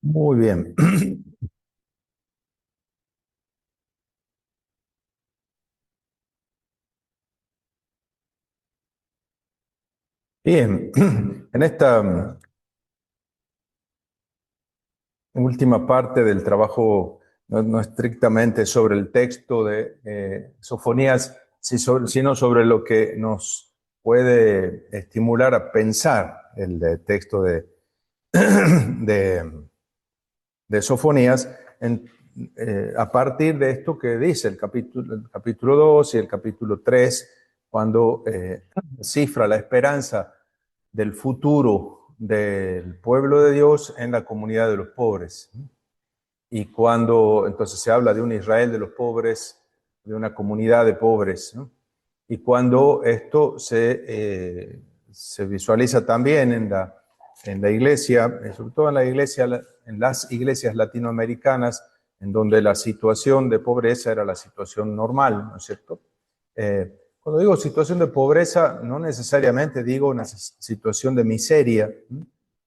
Muy bien. Bien, en esta última parte del trabajo, no estrictamente sobre el texto de Sofonías, sino sobre lo que nos puede estimular a pensar texto de, de Sofonías a partir de esto que dice el capítulo 2 y el capítulo 3, cuando cifra la esperanza del futuro del pueblo de Dios en la comunidad de los pobres. Y cuando entonces se habla de un Israel de los pobres, de una comunidad de pobres, ¿no? Y cuando esto se visualiza también en la iglesia, sobre todo en las iglesias latinoamericanas, en donde la situación de pobreza era la situación normal, ¿no es cierto? Cuando digo situación de pobreza, no necesariamente digo una situación de miseria,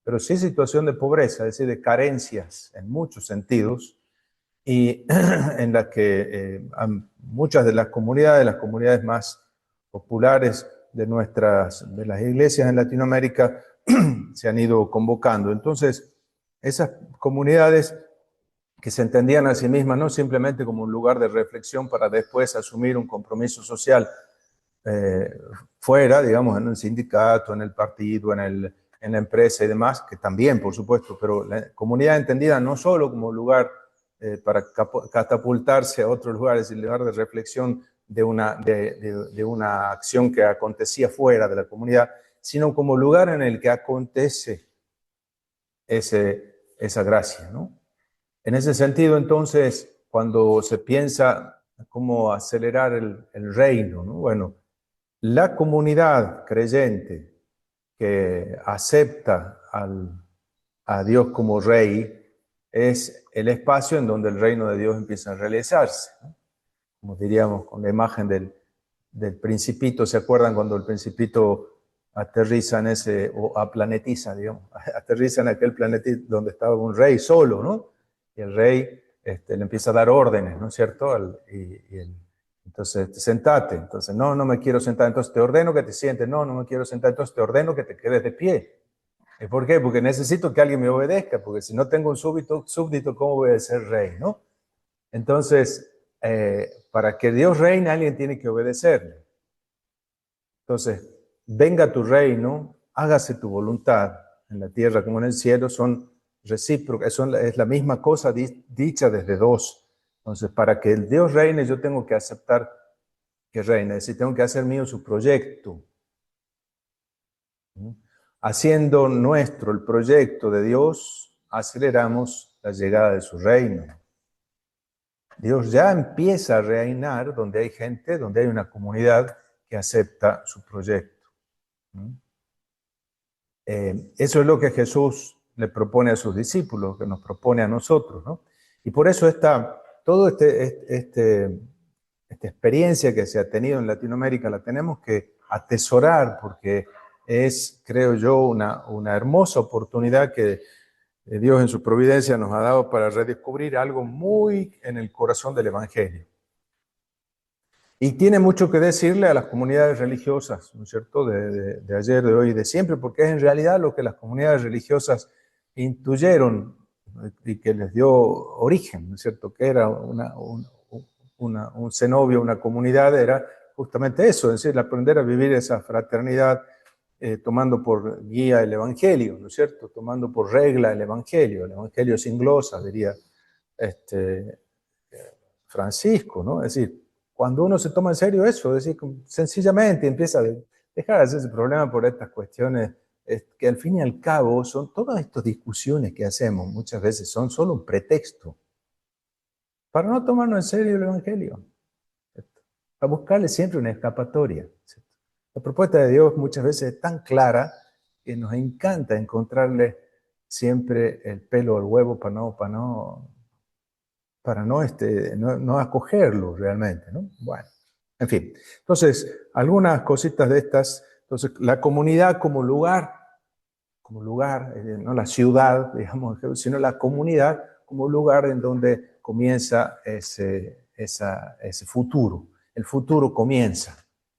pero sí situación de pobreza, es decir, de carencias en muchos sentidos, y en la que muchas de las comunidades más populares de las iglesias en Latinoamérica se han ido convocando. Entonces, esas comunidades que se entendían a sí mismas no simplemente como un lugar de reflexión para después asumir un compromiso social eh, fuera, digamos, en un sindicato, en el partido, en la empresa y demás, que también, por supuesto, pero la comunidad entendida no solo como lugar para catapultarse a otros lugares, el lugar de reflexión de una acción que acontecía fuera de la comunidad, sino como lugar en el que acontece esa gracia, ¿no? En ese sentido, entonces, cuando se piensa cómo acelerar el reino, ¿no? Bueno, la comunidad creyente que acepta a Dios como rey es el espacio en donde el reino de Dios empieza a realizarse, ¿no? Como diríamos con la imagen del principito, ¿se acuerdan cuando el principito aterriza o aplanetiza, digamos, aterriza en aquel planeta donde estaba un rey solo, ¿no? Y el rey le empieza a dar órdenes, ¿no es cierto? Entonces, sentate. Entonces, no, no me quiero sentar. Entonces, te ordeno que te sientes. No, no me quiero sentar. Entonces, te ordeno que te quedes de pie. ¿Y por qué? Porque necesito que alguien me obedezca, porque si no tengo un súbdito, ¿cómo voy a ser rey, no? Entonces, para que Dios reine, alguien tiene que obedecerle. Entonces, venga tu reino, hágase tu voluntad en la tierra como en el cielo, son recíprocas, es la misma cosa dicha desde dos. Entonces, para que el Dios reine, yo tengo que aceptar que reine, es decir, tengo que hacer mío su proyecto. Haciendo nuestro el proyecto de Dios, aceleramos la llegada de su reino. Dios ya empieza a reinar donde hay gente, donde hay una comunidad que acepta su proyecto. Eso es lo que Jesús le propone a sus discípulos, que nos propone a nosotros, ¿no? Y por eso toda esta experiencia que se ha tenido en Latinoamérica la tenemos que atesorar, porque es, creo yo, una hermosa oportunidad que Dios en su providencia nos ha dado para redescubrir algo muy en el corazón del Evangelio. Y tiene mucho que decirle a las comunidades religiosas, ¿no es cierto?, de ayer, de hoy y de siempre, porque es en realidad lo que las comunidades religiosas intuyeron y que les dio origen, ¿no es cierto?, que era un cenobio, una comunidad, era justamente eso, es decir, aprender a vivir esa fraternidad tomando por guía el Evangelio, ¿no es cierto?, tomando por regla el Evangelio sin glosa, diría Francisco, ¿no? Es decir, cuando uno se toma en serio eso, es decir, sencillamente empieza a dejar de hacerse problema por estas cuestiones que al fin y al cabo son todas estas discusiones que hacemos muchas veces son solo un pretexto para no tomarnos en serio el Evangelio, ¿cierto? Para buscarle siempre una escapatoria, ¿cierto? La propuesta de Dios muchas veces es tan clara que nos encanta encontrarle siempre el pelo al huevo para no acogerlo realmente, ¿no? Bueno, en fin. Entonces, algunas cositas de estas. Entonces, la comunidad como lugar como lugar, no la ciudad, digamos, sino la comunidad como lugar en donde comienza ese futuro. El futuro comienza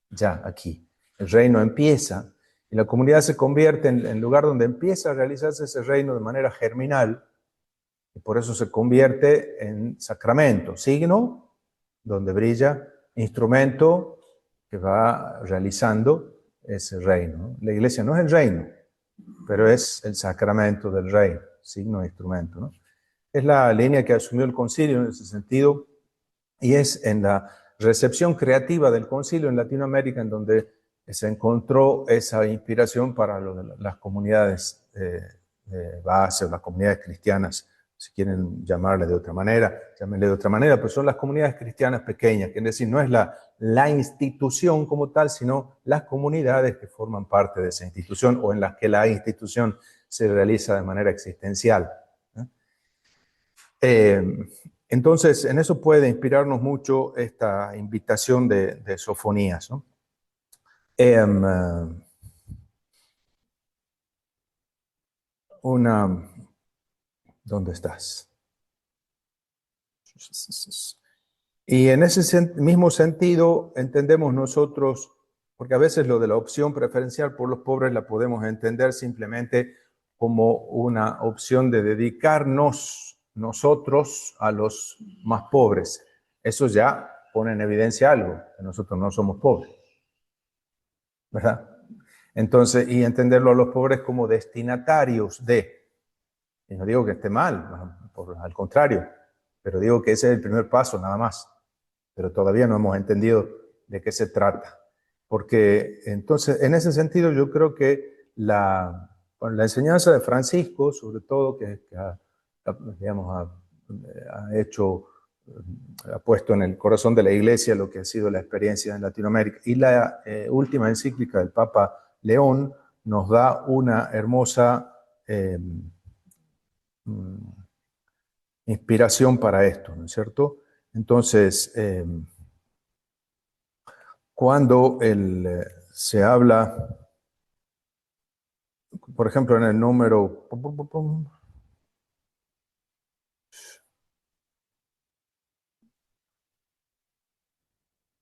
ya aquí. El reino empieza y la comunidad se convierte en el lugar donde empieza a realizarse ese reino de manera germinal y por eso se convierte en sacramento, signo donde brilla, instrumento que va realizando ese reino. La iglesia no es el reino, pero es el sacramento del reino, signo e instrumento, ¿no? Es la línea que asumió el concilio en ese sentido y es en la recepción creativa del concilio en Latinoamérica en donde se encontró esa inspiración para las comunidades de base o las comunidades cristianas, si quieren llamarle de otra manera, llámenle de otra manera, pero son las comunidades cristianas pequeñas, que es decir, no es la institución como tal, sino las comunidades que forman parte de esa institución o en las que la institución se realiza de manera existencial. Entonces, en eso puede inspirarnos mucho esta invitación de Sofonías, ¿no? ¿Dónde estás? Y en ese mismo sentido entendemos nosotros, porque a veces lo de la opción preferencial por los pobres la podemos entender simplemente como una opción de dedicarnos nosotros a los más pobres. Eso ya pone en evidencia algo, que nosotros no somos pobres, ¿verdad? Entonces, y entenderlo a los pobres como destinatarios de, y no digo que esté mal, al contrario, pero digo que ese es el primer paso nada más. Pero todavía no hemos entendido de qué se trata. Porque entonces, en ese sentido, yo creo que la enseñanza de Francisco, sobre todo, que digamos, ha puesto en el corazón de la Iglesia lo que ha sido la experiencia en Latinoamérica, y la última encíclica del Papa León nos da una hermosa inspiración para esto, ¿no es cierto? Entonces, cuando se habla, por ejemplo, en el número,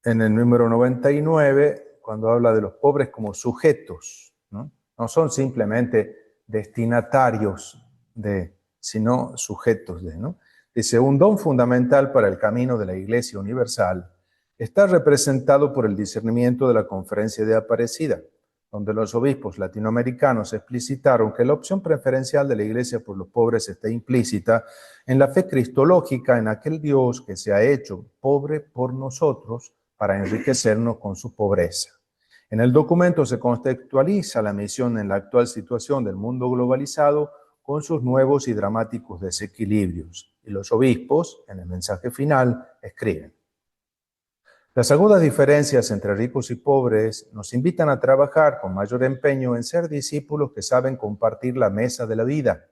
en el número 99, cuando habla de los pobres como sujetos, ¿no? No son simplemente destinatarios de, sino sujetos de, ¿no? Dice, un don fundamental para el camino de la Iglesia Universal está representado por el discernimiento de la Conferencia de Aparecida, donde los obispos latinoamericanos explicitaron que la opción preferencial de la Iglesia por los pobres está implícita en la fe cristológica en aquel Dios que se ha hecho pobre por nosotros para enriquecernos con su pobreza. En el documento se contextualiza la misión en la actual situación del mundo globalizado con sus nuevos y dramáticos desequilibrios. Y los obispos, en el mensaje final, escriben: las agudas diferencias entre ricos y pobres nos invitan a trabajar con mayor empeño en ser discípulos que saben compartir la mesa de la vida,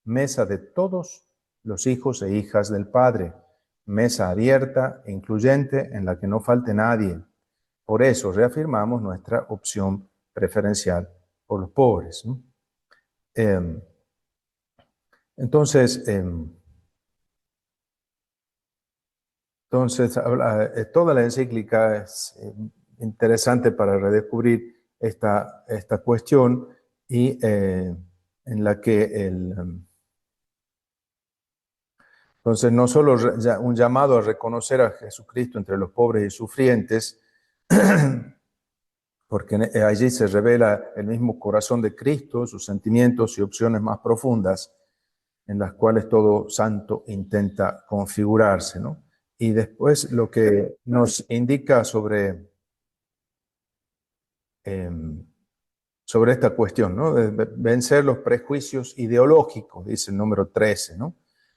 mesa de todos los hijos e hijas del Padre, mesa abierta e incluyente en la que no falte nadie. Por eso reafirmamos nuestra opción preferencial por los pobres, ¿no? Entonces, toda la encíclica es interesante para redescubrir esta cuestión y en la que entonces no solo un llamado a reconocer a Jesucristo entre los pobres y sufrientes, porque allí se revela el mismo corazón de Cristo, sus sentimientos y opciones más profundas, en las cuales todo santo intenta configurarse, ¿no? Y después lo que nos indica sobre esta cuestión, ¿no? De vencer los prejuicios ideológicos, dice el número 13, ¿no?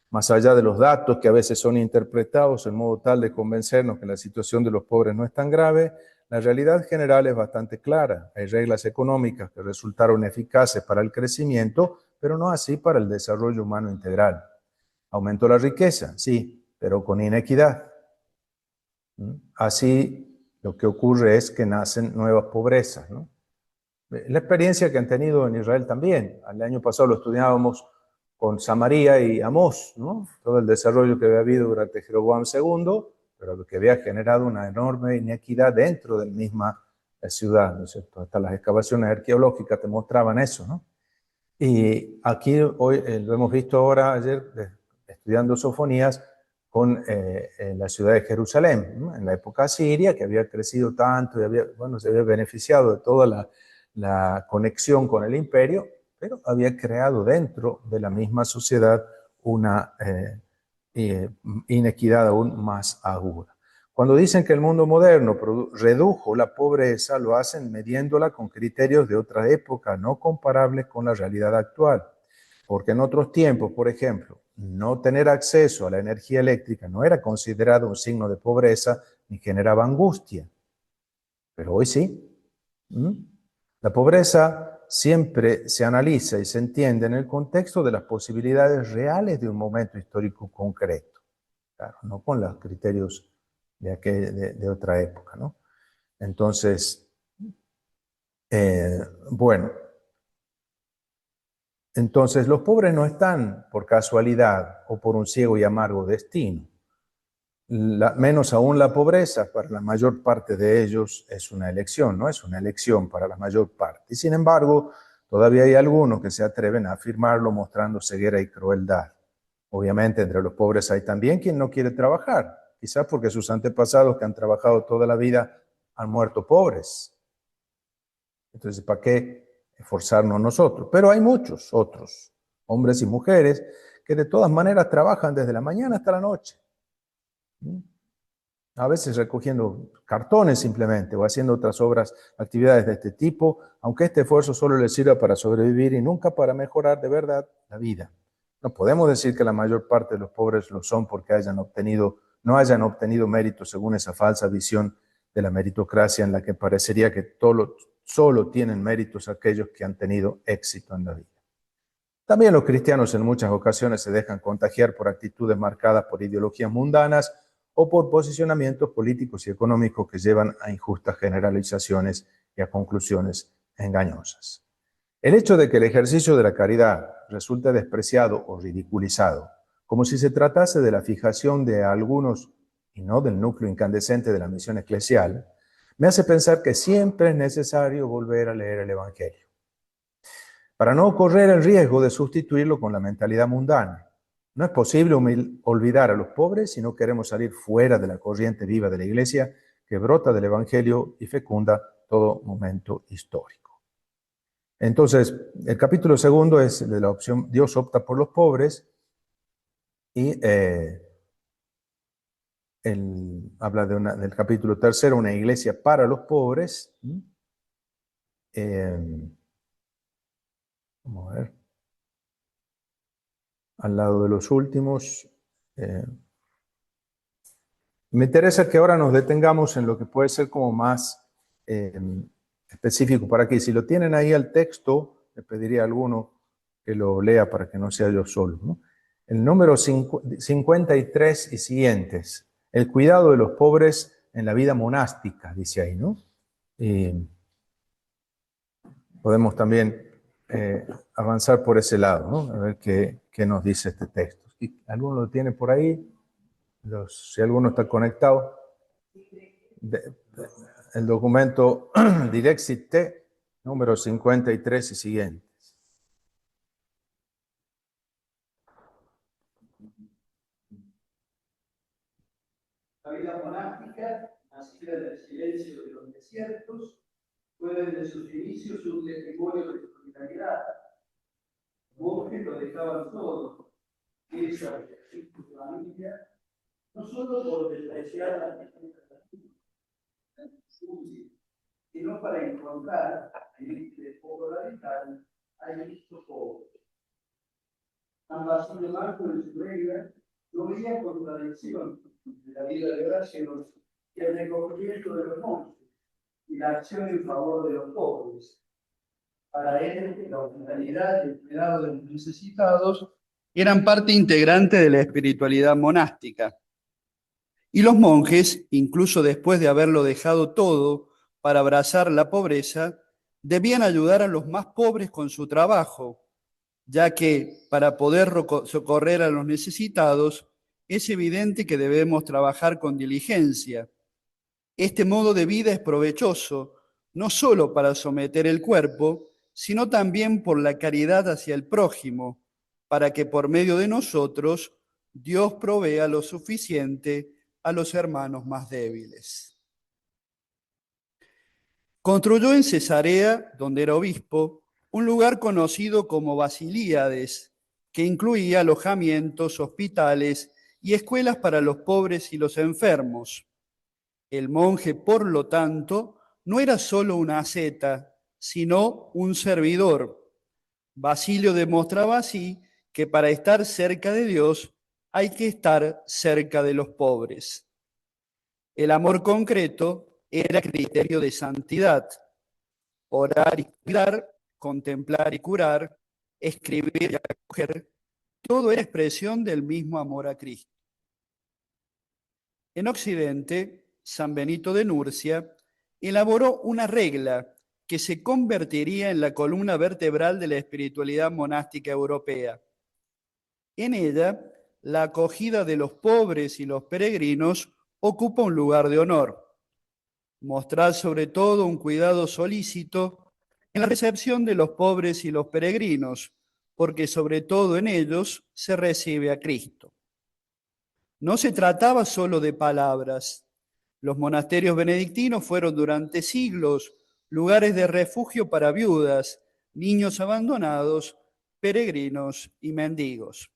Más allá de los datos que a veces son interpretados en modo tal de convencernos que la situación de los pobres no es tan grave, la realidad general es bastante clara. Hay reglas económicas que resultaron eficaces para el crecimiento, pero no así para el desarrollo humano integral. Aumentó la riqueza, sí, pero con inequidad. Así, lo que ocurre es que nacen nuevas pobrezas, ¿no? La experiencia que han tenido en Israel también. El año pasado lo estudiábamos con Samaria y Amós, ¿no? Todo el desarrollo que había habido durante Jeroboam II, pero que había generado una enorme inequidad dentro de la misma ciudad, ¿no es cierto? Hasta las excavaciones arqueológicas te mostraban eso, ¿no? Y aquí hoy lo hemos visto ahora, ayer, estudiando Sofonías, con la ciudad de Jerusalén, ¿no? En la época siria, que había crecido tanto y bueno, se había beneficiado de toda la conexión con el imperio, pero había creado dentro de la misma sociedad una inequidad aún más aguda. Cuando dicen que el mundo moderno redujo la pobreza, lo hacen midiéndola con criterios de otra época, no comparables con la realidad actual. Porque en otros tiempos, por ejemplo, no tener acceso a la energía eléctrica no era considerado un signo de pobreza ni generaba angustia. Pero hoy sí. La pobreza siempre se analiza y se entiende en el contexto de las posibilidades reales de un momento histórico concreto. Claro, no con los criterios de otra época, ¿no? Entonces, bueno, entonces los pobres no están por casualidad o por un ciego y amargo destino. Menos aún la pobreza, para la mayor parte de ellos es una elección, ¿no? Es una elección para la mayor parte. Y sin embargo, todavía hay algunos que se atreven a afirmarlo mostrando ceguera y crueldad. Obviamente, entre los pobres hay también quien no quiere trabajar, quizás porque sus antepasados que han trabajado toda la vida han muerto pobres. Entonces, ¿para qué esforzarnos nosotros? Pero hay muchos otros, hombres y mujeres, que de todas maneras trabajan desde la mañana hasta la noche. A veces recogiendo cartones simplemente o haciendo otras obras, actividades de este tipo, aunque este esfuerzo solo les sirva para sobrevivir y nunca para mejorar de verdad la vida. No podemos decir que la mayor parte de los pobres lo son porque no hayan obtenido mérito según esa falsa visión de la meritocracia en la que parecería que solo tienen méritos aquellos que han tenido éxito en la vida. También los cristianos en muchas ocasiones se dejan contagiar por actitudes marcadas por ideologías mundanas o por posicionamientos políticos y económicos que llevan a injustas generalizaciones y a conclusiones engañosas. El hecho de que el ejercicio de la caridad resulte despreciado o ridiculizado, como si se tratase de la fijación de algunos y no del núcleo incandescente de la misión eclesial, me hace pensar que siempre es necesario volver a leer el Evangelio, para no correr el riesgo de sustituirlo con la mentalidad mundana. No es posible olvidar a los pobres si no queremos salir fuera de la corriente viva de la Iglesia que brota del Evangelio y fecunda todo momento histórico. Entonces, el capítulo segundo es de la opción Dios opta por los pobres y habla del capítulo tercero, una iglesia para los pobres. Vamos a ver. Al lado de los últimos. Me interesa que ahora nos detengamos en lo que puede ser como más específico para aquí. Si lo tienen ahí al texto, le pediría a alguno que lo lea para que no sea yo solo, ¿no? El número 53 y siguientes. El cuidado de los pobres en la vida monástica, dice ahí, ¿no? Podemos también avanzar por ese lado, ¿no? A ver qué nos dice este texto. ¿Alguno lo tiene por ahí? Si alguno está conectado. El documento Direxit T, número 53 y siguientes. La vida monástica, nacida del silencio de los desiertos, fue desde sus inicios un testimonio de solidaridad. Los monjes lo dejaban todo, irse a su familia, no solo por despreciar la sino para encontrar en este popularidad a Cristo pobre. San Basilio Marco en su regla no veía contradicción de la vida de Horacio y el recogimiento de los monjes y la acción en favor de los pobres. Para él, la hospitalidad y el cuidado de los necesitados eran parte integrante de la espiritualidad monástica. Y los monjes, incluso después de haberlo dejado todo para abrazar la pobreza, Debían ayudar a los más pobres con su trabajo, ya que para poder socorrer a los necesitados, es evidente que debemos trabajar con diligencia. Este modo de vida es provechoso, no solo para someter el cuerpo, sino también por la caridad hacia el prójimo, para que por medio de nosotros Dios provea lo suficiente a los hermanos más débiles. Construyó en Cesarea, donde era obispo, un lugar conocido como Basilíades, que incluía alojamientos, hospitales y escuelas para los pobres y los enfermos. El monje, por lo tanto, no era solo una asceta, sino un servidor. Basilio demostraba así que para estar cerca de Dios hay que estar cerca de los pobres. El amor concreto era criterio de santidad. Orar y cuidar, contemplar y curar, escribir y acoger, todo era expresión del mismo amor a Cristo. En Occidente, San Benito de Nurcia elaboró una regla que se convertiría en la columna vertebral de la espiritualidad monástica europea. En ella, la acogida de los pobres y los peregrinos ocupa un lugar de honor. Mostrar sobre todo un cuidado solícito en la recepción de los pobres y los peregrinos, porque sobre todo en ellos se recibe a Cristo. No se trataba solo de palabras. Los monasterios benedictinos fueron durante siglos lugares de refugio para viudas, niños abandonados, peregrinos y mendigos.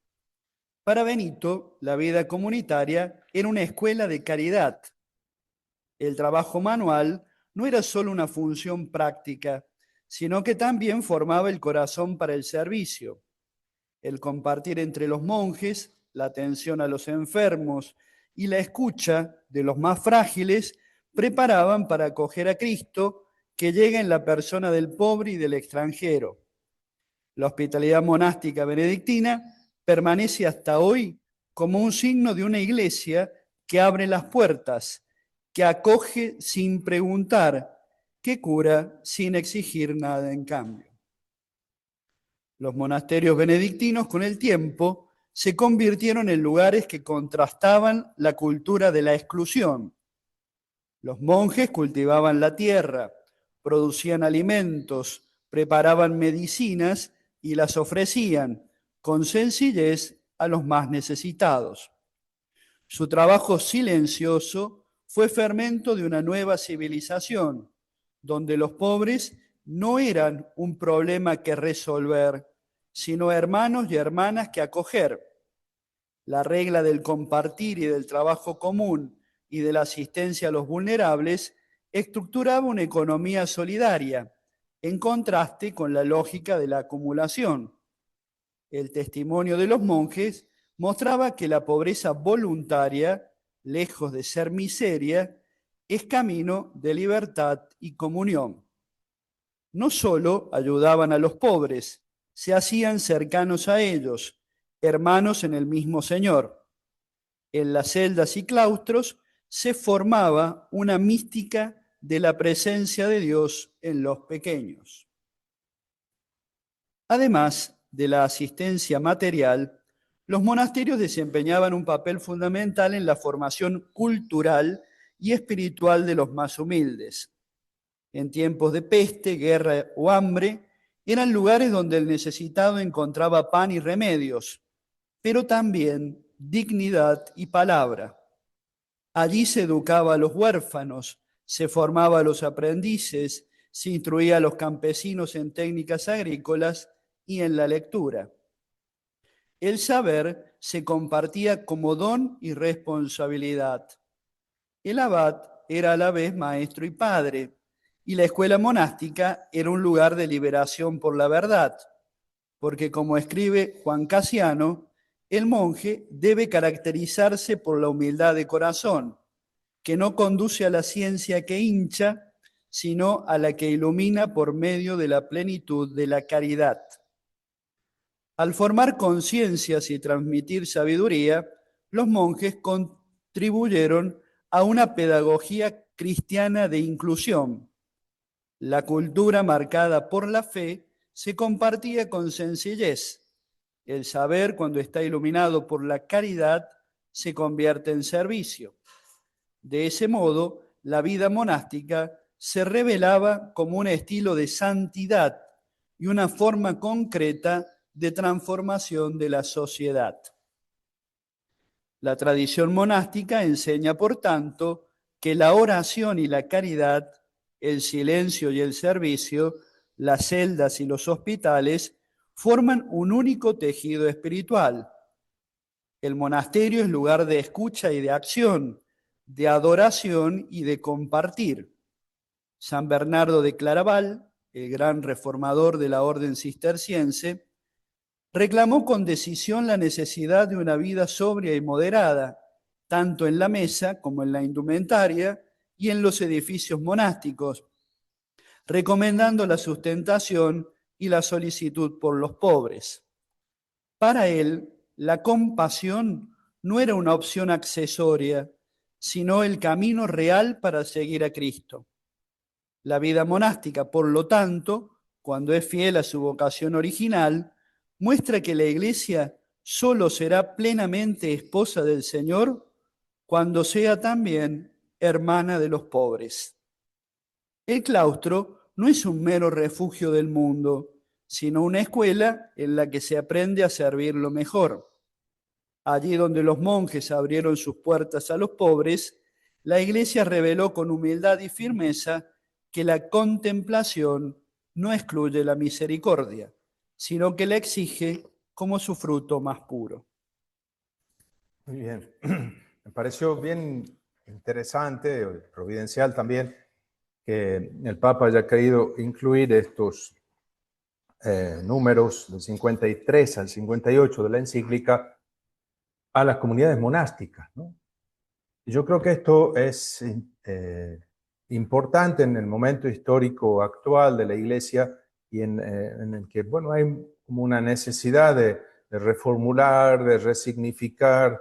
Para Benito, la vida comunitaria era una escuela de caridad. El trabajo manual no era solo una función práctica, sino que también formaba el corazón para el servicio. El compartir entre los monjes, la atención a los enfermos y la escucha de los más frágiles preparaban para acoger a Cristo que llega en la persona del pobre y del extranjero. La hospitalidad monástica benedictina permanece hasta hoy como un signo de una iglesia que abre las puertas, que acoge sin preguntar, que cura sin exigir nada en cambio. Los monasterios benedictinos, con el tiempo, se convirtieron en lugares que contrastaban la cultura de la exclusión. Los monjes cultivaban la tierra, producían alimentos, preparaban medicinas y las ofrecían con sencillez a los más necesitados. Su trabajo silencioso fue fermento de una nueva civilización, donde los pobres no eran un problema que resolver, sino hermanos y hermanas que acoger. La regla del compartir y del trabajo común y de la asistencia a los vulnerables estructuraba una economía solidaria, en contraste con la lógica de la acumulación. El testimonio de los monjes mostraba que la pobreza voluntaria, lejos de ser miseria, es camino de libertad y comunión. No solo ayudaban a los pobres, se hacían cercanos a ellos, hermanos en el mismo Señor. En las celdas y claustros se formaba una mística de la presencia de Dios en los pequeños. Además de la asistencia material, los monasterios desempeñaban un papel fundamental en la formación cultural y espiritual de los más humildes. En tiempos de peste, guerra o hambre, eran lugares donde el necesitado encontraba pan y remedios, pero también dignidad y palabra. Allí se educaba a los huérfanos, se formaba a los aprendices, se instruía a los campesinos en técnicas agrícolas y en la lectura. El saber se compartía como don y responsabilidad. El abad era a la vez maestro y padre, y la escuela monástica era un lugar de liberación por la verdad, porque como escribe Juan Casiano, el monje debe caracterizarse por la humildad de corazón, que no conduce a la ciencia que hincha, sino a la que ilumina por medio de la plenitud de la caridad. Al formar conciencias y transmitir sabiduría, los monjes contribuyeron a una pedagogía cristiana de inclusión. La cultura marcada por la fe se compartía con sencillez. El saber, cuando está iluminado por la caridad, se convierte en servicio. De ese modo, la vida monástica se revelaba como un estilo de santidad y una forma concreta de transformación de la sociedad. La tradición monástica enseña, por tanto, que la oración y la caridad, el silencio y el servicio, las celdas y los hospitales, forman un único tejido espiritual. El monasterio es lugar de escucha y de acción, de adoración y de compartir. San Bernardo de Claraval, el gran reformador de la orden cisterciense, reclamó con decisión la necesidad de una vida sobria y moderada, tanto en la mesa como en la indumentaria y en los edificios monásticos, recomendando la sustentación y la solicitud por los pobres. Para él, la compasión no era una opción accesoria, sino el camino real para seguir a Cristo. La vida monástica, por lo tanto, cuando es fiel a su vocación original, muestra que la Iglesia solo será plenamente esposa del Señor cuando sea también hermana de los pobres. El claustro no es un mero refugio del mundo, sino una escuela en la que se aprende a servirlo mejor. Allí donde los monjes abrieron sus puertas a los pobres, la Iglesia reveló con humildad y firmeza que la contemplación no excluye la misericordia, sino que la exige como su fruto más puro. Muy bien. Me pareció bien interesante, providencial también, que el Papa haya querido incluir estos números del 53 al 58 de la encíclica a las comunidades monásticas, ¿no? Yo creo que esto es importante en el momento histórico actual de la Iglesia y en el que, bueno, hay como una necesidad de reformular, de resignificar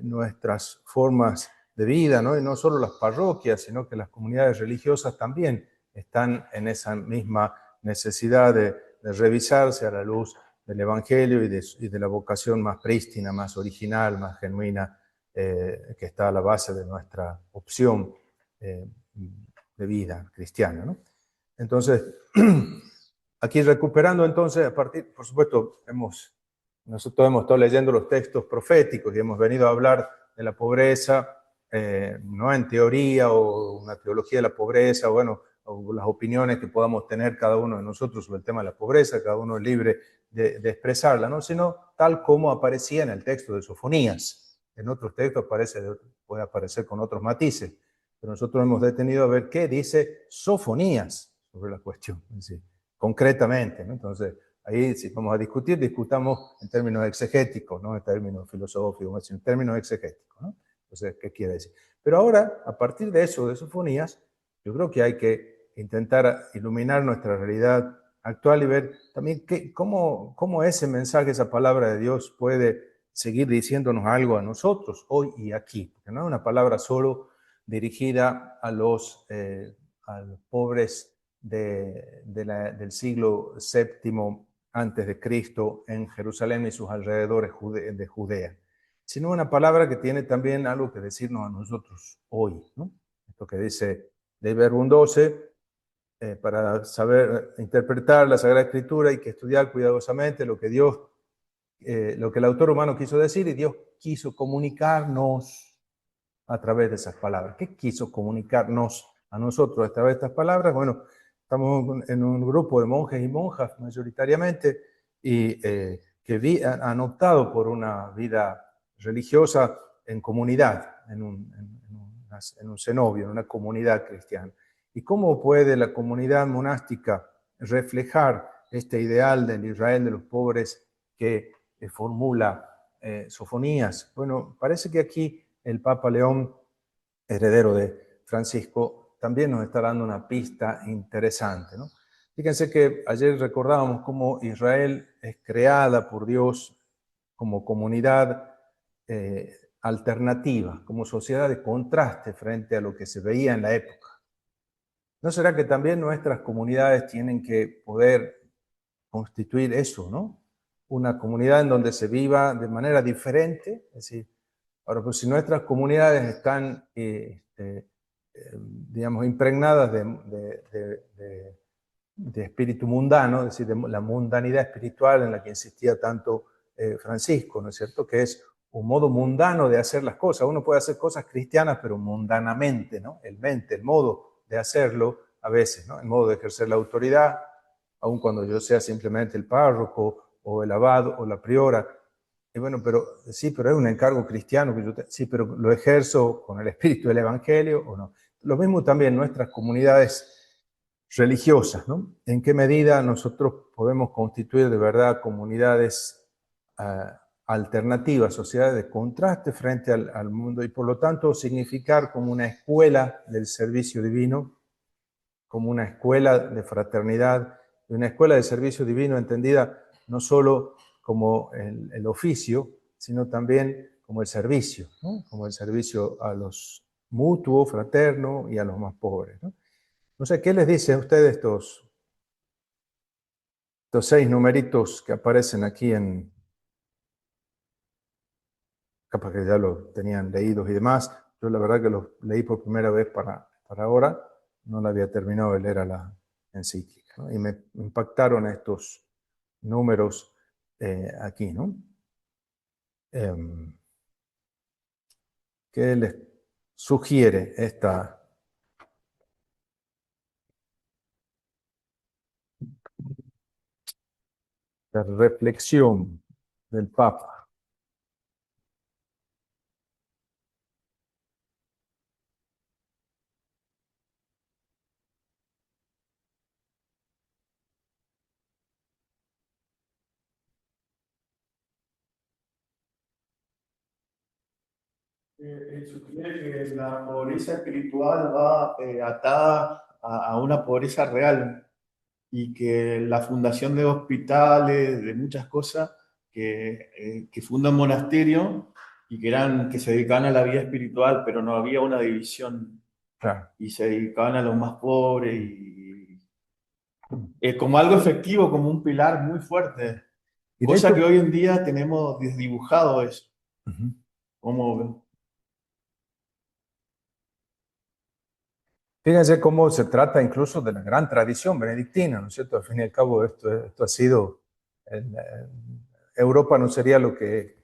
nuestras formas de vida, ¿no? Y no solo las parroquias, sino que las comunidades religiosas también están en esa misma necesidad de revisarse a la luz del Evangelio y de la vocación más prístina, más original, más genuina, que está a la base de nuestra opción de vida cristiana, ¿no? Entonces, aquí recuperando entonces, a partir, por supuesto, nosotros hemos estado leyendo los textos proféticos y hemos venido a hablar de la pobreza, no en teoría o una teología de la pobreza, bueno, o las opiniones que podamos tener cada uno de nosotros sobre el tema de la pobreza, cada uno es libre de expresarla, ¿no? Sino tal como aparecía en el texto de Sofonías. En otros textos puede aparecer con otros matices, pero nosotros hemos detenido a ver qué dice Sofonías sobre la cuestión, sí, concretamente, ¿no? Entonces, ahí si vamos a discutir, discutamos en términos exegéticos, no en términos filosóficos, sino en términos exegéticos, ¿no? Entonces, ¿qué quiere decir? Pero ahora, a partir de eso, de Sofonías, yo creo que hay que intentar iluminar nuestra realidad actual y ver también cómo ese mensaje, esa palabra de Dios puede seguir diciéndonos algo a nosotros hoy y aquí, porque no es una palabra solo dirigida a los pobres del siglo VII antes de Cristo en Jerusalén y sus alrededores de Judea, sino una palabra que tiene también algo que decirnos a nosotros hoy, ¿no? Esto que dice David Verbum 12, para saber interpretar la Sagrada Escritura hay que estudiar cuidadosamente lo que el autor humano quiso decir y Dios quiso comunicarnos a través de esas palabras. ¿Qué quiso comunicarnos a nosotros a través de estas palabras? Bueno, estamos en un grupo de monjes y monjas mayoritariamente y que han optado por una vida religiosa en comunidad, en un cenobio, en una comunidad cristiana. ¿Y cómo puede la comunidad monástica reflejar este ideal del Israel de los pobres que formula Sofonías? Bueno, parece que aquí el Papa León, heredero de Francisco, también nos está dando una pista interesante, ¿no? Fíjense que ayer recordábamos cómo Israel es creada por Dios como comunidad alternativa, como sociedad de contraste frente a lo que se veía en la época. ¿No será que también nuestras comunidades tienen que poder constituir eso, ¿no? Una comunidad en donde se viva de manera diferente. Es decir, ahora, pues si nuestras comunidades están, digamos, impregnadas de espíritu mundano, es decir, de la mundanidad espiritual en la que insistía tanto Francisco, ¿no es cierto? Que es un modo mundano de hacer las cosas. Uno puede hacer cosas cristianas, pero mundanamente, ¿no? El modo de hacerlo a veces, ¿no? El modo de ejercer la autoridad, aun cuando yo sea simplemente el párroco o el abad o la priora. Y bueno, pero sí, pero es un encargo cristiano que sí, pero lo ejerzo con el espíritu del evangelio o no. Lo mismo también nuestras comunidades religiosas, ¿no? ¿En qué medida nosotros podemos constituir de verdad comunidades alternativas, sociedades de contraste frente al mundo y por lo tanto significar como una escuela del servicio divino, como una escuela de fraternidad, una escuela de servicio divino entendida no solo como el oficio, sino también como el servicio, ¿no? Como el servicio a los mutuo, fraterno y a los más pobres, ¿no? No sé, ¿qué les dice a ustedes estos 6 numeritos que aparecen aquí en, capaz que ya los tenían leídos y demás? Yo la verdad que los leí por primera vez para ahora, no la había terminado de leer a la encíclica, ¿no? Y me impactaron estos números aquí, ¿no? ¿Qué les sugiere esta reflexión del Papa? Sugiere que la pobreza espiritual va atada a una pobreza real y que la fundación de hospitales, de muchas cosas, que fundan monasterios y que se dedicaban a la vida espiritual, pero no había una división Claro. y se dedicaban a los más pobres y como algo efectivo, como un pilar muy fuerte, Y de cosa hecho, que hoy en día tenemos desdibujado eso. Como fíjense cómo se trata incluso de la gran tradición benedictina, ¿no es cierto? Al fin y al cabo, esto ha sido, Europa no sería lo que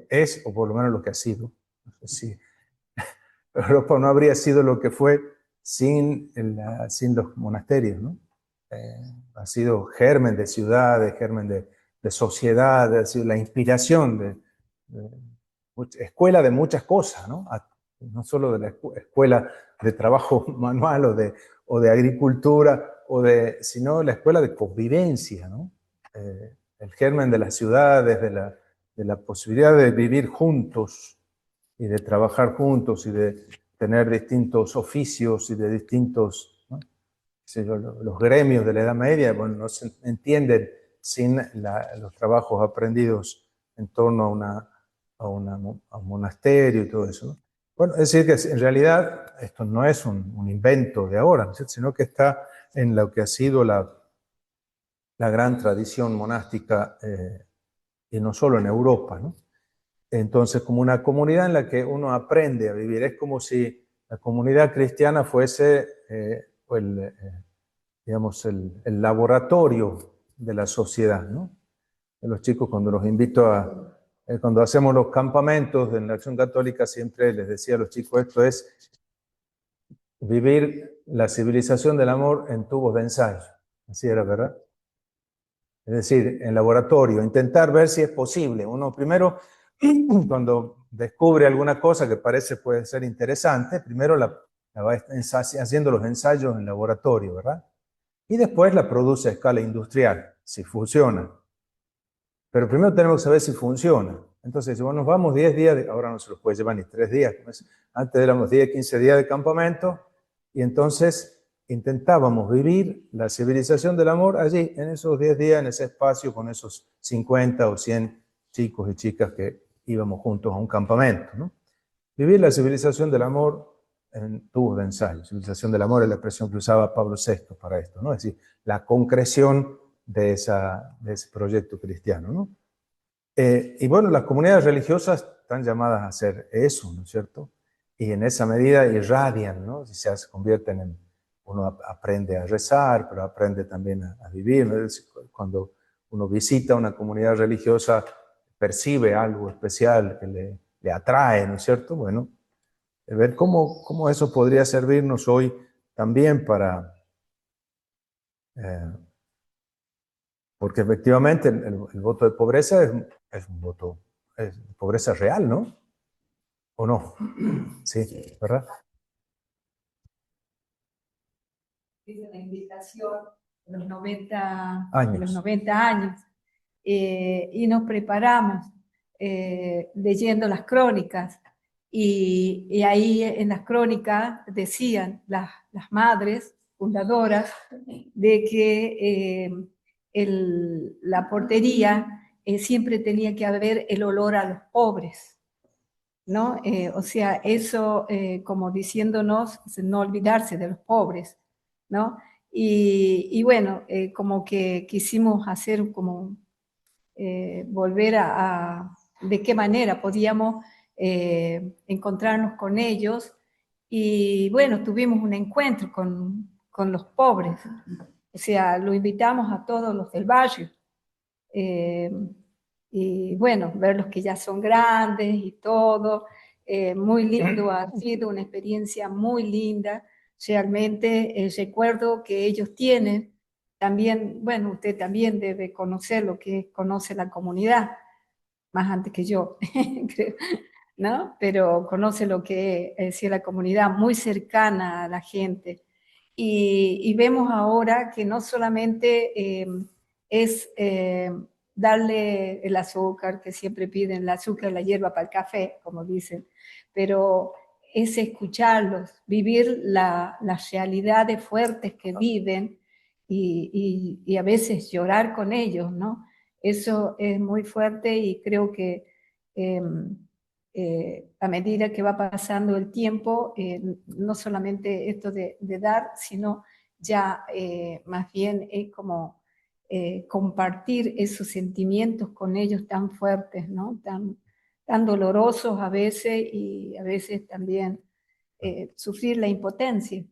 es, o por lo menos lo que ha sido. No sé si Europa no habría sido lo que fue sin los monasterios, ¿no? Ha sido germen de ciudades, germen de sociedad, ha sido la inspiración escuela de muchas cosas, ¿no? No solo de la escuela de trabajo manual o de agricultura, sino la escuela de convivencia, ¿no? El germen de las ciudades, de la posibilidad de vivir juntos y de trabajar juntos y de tener distintos oficios y de distintos, ¿no? Los gremios de la Edad Media, bueno, no se entienden sin los trabajos aprendidos en torno a un monasterio y todo eso, ¿no? Bueno, es decir, que en realidad esto no es un invento de ahora, ¿no? Sino que está en lo que ha sido la gran tradición monástica, y no solo en Europa, ¿no? Entonces, como una comunidad en la que uno aprende a vivir, es como si la comunidad cristiana fuese digamos, el laboratorio de la sociedad, ¿no? Los chicos, cuando los invito cuando hacemos los campamentos en la Acción Católica, siempre les decía a los chicos, esto es vivir la civilización del amor en tubos de ensayo. Así era, ¿verdad? Es decir, en laboratorio, intentar ver si es posible. Uno primero, cuando descubre alguna cosa que puede ser interesante, primero la va haciendo los ensayos en laboratorio, ¿verdad? Y después la produce a escala industrial, si funciona. Pero primero tenemos que saber si funciona. Entonces, si nos vamos 10 días, ahora no se los puede llevar ni 3 días, antes éramos 10, 15 días de campamento, y entonces intentábamos vivir la civilización del amor allí, en esos 10 días, en ese espacio, con esos 50 o 100 chicos y chicas que íbamos juntos a un campamento, ¿no? Vivir la civilización del amor en tubos de ensayo. Civilización del amor es la expresión que usaba Pablo VI para esto, ¿no? Es decir, la concreción de ese proyecto cristiano, ¿no? Y bueno, las comunidades religiosas están llamadas a hacer eso, ¿no es cierto? Y en esa medida irradian, ¿no? Si se convierten en, uno aprende a rezar, pero aprende también a vivir, ¿no? Es decir, cuando uno visita una comunidad religiosa, percibe algo especial que le atrae, ¿no es cierto? Bueno, ver cómo eso podría servirnos hoy también para... porque efectivamente el voto de pobreza es un voto de pobreza real, ¿no? ¿O no? Sí, ¿verdad? Hice la invitación de los 90 Años. años y nos preparamos leyendo las crónicas y ahí en las crónicas decían las madres fundadoras de que la portería siempre tenía que haber el olor a los pobres, ¿no? O sea, eso como diciéndonos no olvidarse de los pobres, ¿no? Y bueno, como que quisimos hacer como volver de qué manera podíamos encontrarnos con ellos. Y bueno, tuvimos un encuentro con los pobres. O sea, lo invitamos a todos los del barrio. Y bueno, ver los que ya son grandes y todo. Muy lindo, ha sido una experiencia muy linda. Realmente el recuerdo que ellos tienen, también, bueno, usted también debe conocer lo que conoce la comunidad, más antes que yo, creo, ¿no? Pero conoce lo que es la comunidad, muy cercana a la gente. Y vemos ahora que no solamente es darle el azúcar, que siempre piden el azúcar, la hierba para el café, como dicen, pero es escucharlos, vivir las realidades fuertes que viven y a veces llorar con ellos, ¿no? Eso es muy fuerte y creo que a medida que va pasando el tiempo, no solamente esto de dar, sino ya más bien es como compartir esos sentimientos con ellos tan fuertes, ¿no? Tan dolorosos a veces y a veces también sufrir la impotencia.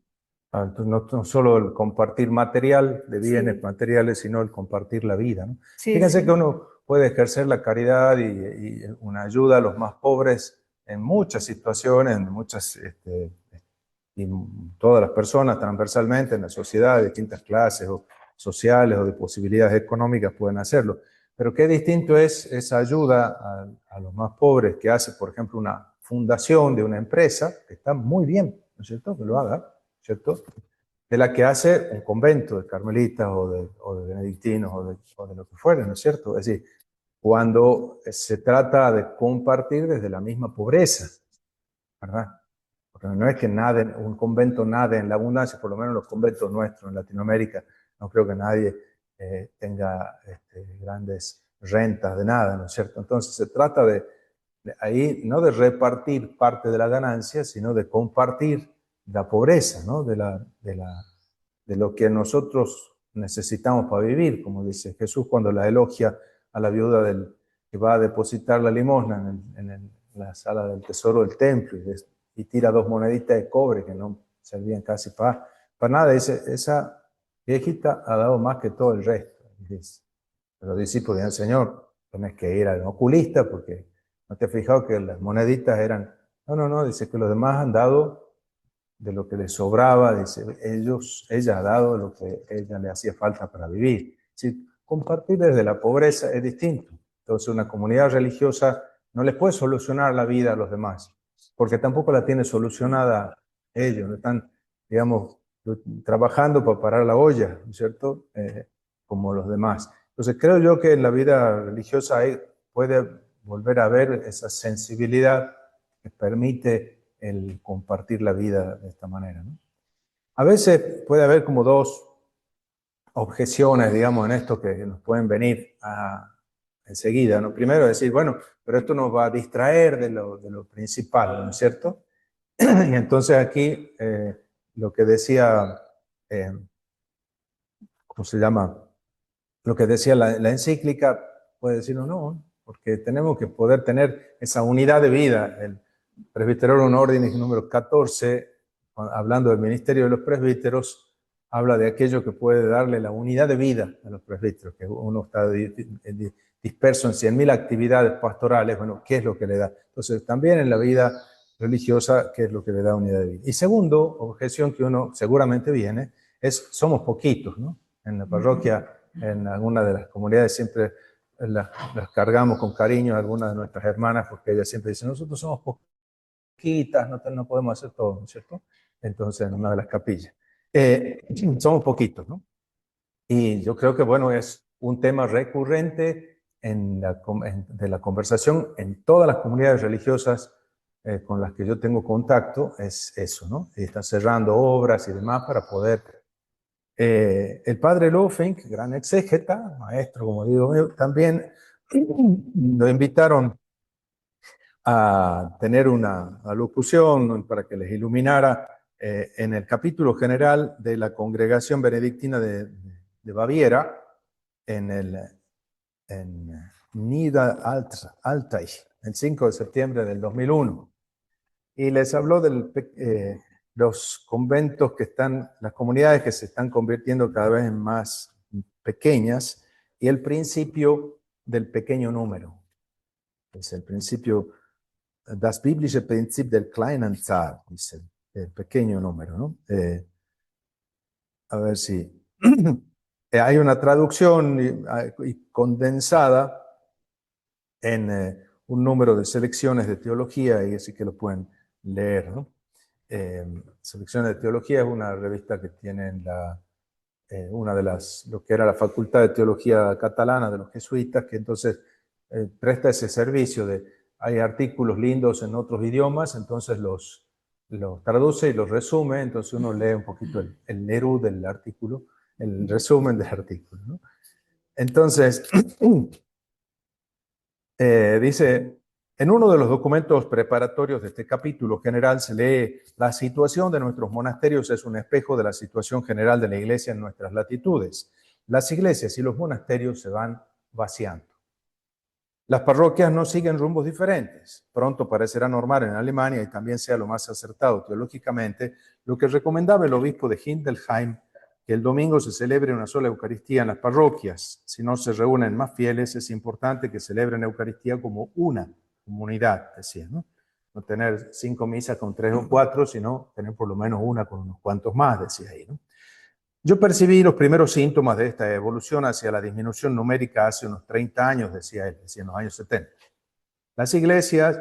Entonces, no solo el compartir material de bienes Sí. materiales, sino el compartir la vida, ¿no? Sí, Fíjense sí. que uno puede ejercer la caridad y una ayuda a los más pobres en muchas situaciones, en muchas, y todas las personas transversalmente en la sociedad, de distintas clases o sociales o de posibilidades económicas pueden hacerlo. Pero qué distinto es esa ayuda a los más pobres que hace, por ejemplo, una fundación de una empresa, que está muy bien, ¿no es cierto? Que lo haga, ¿cierto? De la que hace un convento de carmelitas o de benedictinos o de lo que fuera, ¿no es cierto? Es decir, cuando se trata de compartir desde la misma pobreza, ¿verdad? Porque no es que un convento nade en la abundancia, por lo menos los conventos nuestros en Latinoamérica, no creo que nadie tenga grandes rentas de nada, ¿no es cierto? Entonces se trata ahí no de repartir parte de la ganancia, sino de compartir la pobreza, ¿no? De lo que nosotros necesitamos para vivir, como dice Jesús cuando la elogia a la viuda que va a depositar la limosna en la sala del tesoro del templo y tira 2 moneditas de cobre que no servían casi para nada. Dice, esa viejita ha dado más que todo el resto. Dice. Pero los discípulos dicen, Señor, tenés que ir al oculista porque no te has fijado que las moneditas eran... No, dice que los demás han dado de lo que les sobraba, dice, ella ha dado lo que a ella le hacía falta para vivir. Si compartir desde la pobreza es distinto. Entonces una comunidad religiosa no les puede solucionar la vida a los demás, porque tampoco la tiene solucionada ellos, no están, digamos, trabajando para parar la olla, ¿no es cierto? Como los demás. Entonces creo yo que en la vida religiosa puede volver a haber esa sensibilidad que permite el compartir la vida de esta manera, ¿no? A veces puede haber como 2 objeciones, digamos, en esto que nos pueden venir enseguida, ¿no? Primero decir, bueno, pero esto nos va a distraer de lo principal, ¿no es cierto? Y entonces aquí lo que decía, ¿cómo se llama? Lo que decía la encíclica, puede decir no, porque tenemos que poder tener esa unidad de vida. El Presbyterorum Ordinis número 14, hablando del ministerio de los presbíteros, habla de aquello que puede darle la unidad de vida a los presbíteros, que uno está disperso en 100.000 actividades pastorales. Bueno, ¿qué es lo que le da? Entonces, también en la vida religiosa, ¿qué es lo que le da unidad de vida? Y segundo, objeción que uno seguramente viene, es somos poquitos, ¿no? En la parroquia, en alguna de las comunidades siempre las cargamos con cariño a algunas de nuestras hermanas, porque ellas siempre dicen, nosotros somos poquitas, no podemos hacer todo, ¿no es cierto? Entonces, en una de las capillas. Somos poquitos, ¿no? Y yo creo que, bueno, es un tema recurrente de la conversación en todas las comunidades religiosas con las que yo tengo contacto, es eso, ¿no? Y están cerrando obras y demás para poder... el padre Lofink, gran exégeta, maestro, como digo, también lo invitaron a tener una alocución para que les iluminara en el capítulo general de la Congregación Benedictina de Baviera, en Niederaltaich, el 5 de septiembre del 2001. Y les habló de los conventos que están, las comunidades que se están convirtiendo cada vez en más pequeñas, y el principio del pequeño número. Es el principio, das biblische Prinzip del kleinen Zahl, dice el pequeño número, ¿no? A ver si... hay una traducción y condensada en un número de selecciones de teología, y así que lo pueden leer, ¿no? Selecciones de Teología es una revista que tiene una de lo que era la Facultad de Teología Catalana de los jesuitas, que entonces presta ese servicio hay artículos lindos en otros idiomas, entonces los traduce y los resume, entonces uno lee un poquito el Nerú del artículo, el resumen del artículo, ¿no? Entonces, dice, en uno de los documentos preparatorios de este capítulo general se lee: la situación de nuestros monasterios es un espejo de la situación general de la iglesia en nuestras latitudes. Las iglesias y los monasterios se van vaciando. Las parroquias no siguen rumbos diferentes. Pronto parecerá normal en Alemania, y también sea lo más acertado teológicamente, lo que recomendaba el obispo de Hildesheim, que el domingo se celebre una sola Eucaristía en las parroquias. Si no se reúnen más fieles, es importante que celebren Eucaristía como una comunidad, decía, ¿no? No tener 5 misas con 3 o 4, sino tener por lo menos una con unos cuantos más, decía ahí, ¿no? Yo percibí los primeros síntomas de esta evolución hacia la disminución numérica hace unos 30 años, decía él, decía en los años 70. Las iglesias,